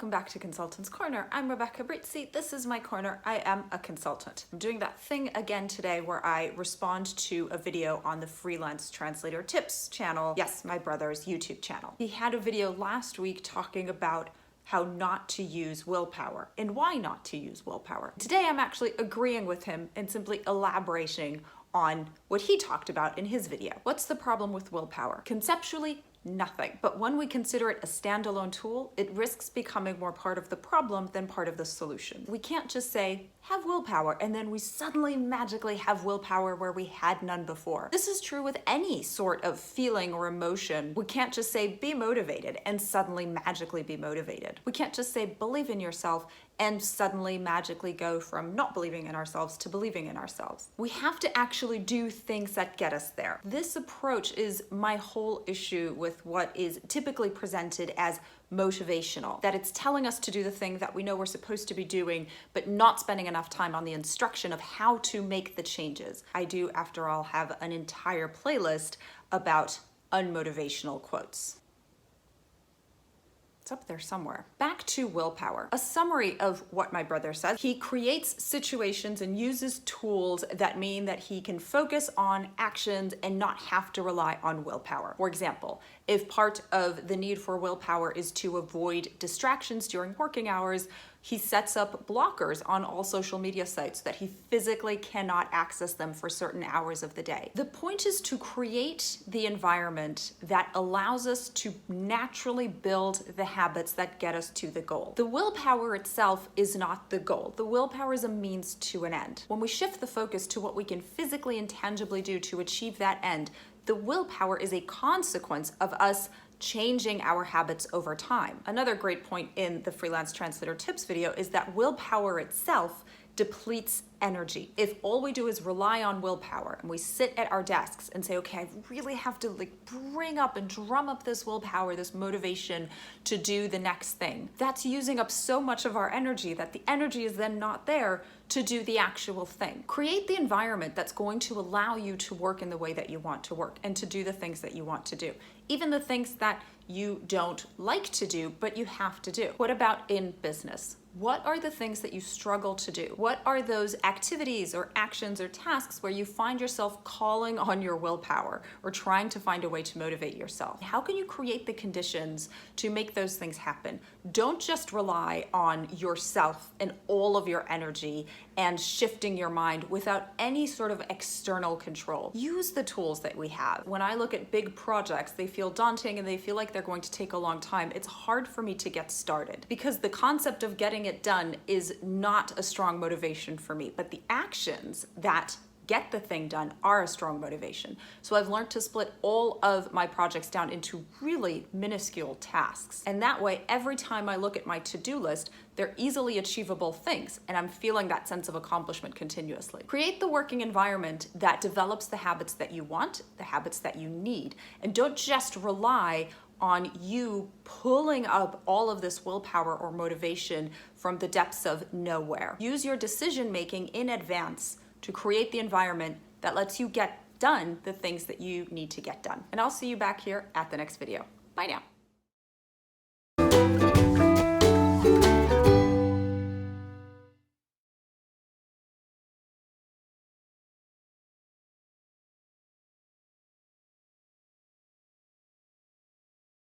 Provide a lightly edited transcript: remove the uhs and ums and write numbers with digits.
welcome back to Consultant's Corner. I'm Rebecca Brizi. This is my corner. I am a consultant. I'm doing that thing again today where I respond to a video on the Freelance Translator Tips channel. Yes, my brother's YouTube channel. He had a video last week talking about how not to use willpower and why not to use willpower. Today I'm actually agreeing with him and simply elaborating on what he talked about in his video. What's the problem with willpower? Conceptually, nothing. But when we consider it a standalone tool, it risks becoming more part of the problem than part of the solution. We can't just say, have willpower, and then we suddenly magically have willpower where we had none before. This is true with any sort of feeling or emotion. We can't just say, be motivated, and suddenly magically be motivated. We can't just say, believe in yourself, and suddenly magically go from not believing in ourselves to believing in ourselves. We have to actually do things that get us there. This approach is my whole issue with what is typically presented as motivational, that it's telling us to do the thing that we know we're supposed to be doing, but not spending enough time on the instruction of how to make the changes. I do, after all, have an entire playlist about unmotivational quotes. It's up there somewhere. Back to willpower. A summary of what my brother says. He creates situations and uses tools that mean that he can focus on actions and not have to rely on willpower. For example, if part of the need for willpower is to avoid distractions during working hours, he sets up blockers on all social media sites that he physically cannot access them for certain hours of the day. The point is to create the environment that allows us to naturally build the habits that get us to the goal. The willpower itself is not the goal. The willpower is a means to an end. When we shift the focus to what we can physically and tangibly do to achieve that end, the willpower is a consequence of us changing our habits over time. Another great point in the Freelance Translator Tips video is that willpower itself depletes energy. If all we do is rely on willpower and we sit at our desks and say, okay, I really have to bring up and drum up this willpower, this motivation to do the next thing, that's using up so much of our energy that the energy is then not there to do the actual thing. Create the environment that's going to allow you to work in the way that you want to work and to do the things that you want to do. Even the things that you don't like to do, but you have to do. What about in business? What are the things that you struggle to do? What are those activities or actions or tasks where you find yourself calling on your willpower or trying to find a way to motivate yourself? How can you create the conditions to make those things happen? Don't just rely on yourself and all of your energy and shifting your mind without any sort of external control. Use the tools that we have. When I look at big projects, they feel daunting and they feel like they're going to take a long time. It's hard for me to get started because the concept of getting it done is not a strong motivation for me, but the actions that get the thing done are a strong motivation. So I've learned to split all of my projects down into really minuscule tasks. And that way, every time I look at my to-do list, they're easily achievable things, and I'm feeling that sense of accomplishment continuously. Create the working environment that develops the habits that you want, the habits that you need, and don't just rely on you pulling up all of this willpower or motivation from the depths of nowhere. Use your decision-making in advance to create the environment that lets you get done the things that you need to get done. And I'll see you back here at the next video. Bye now.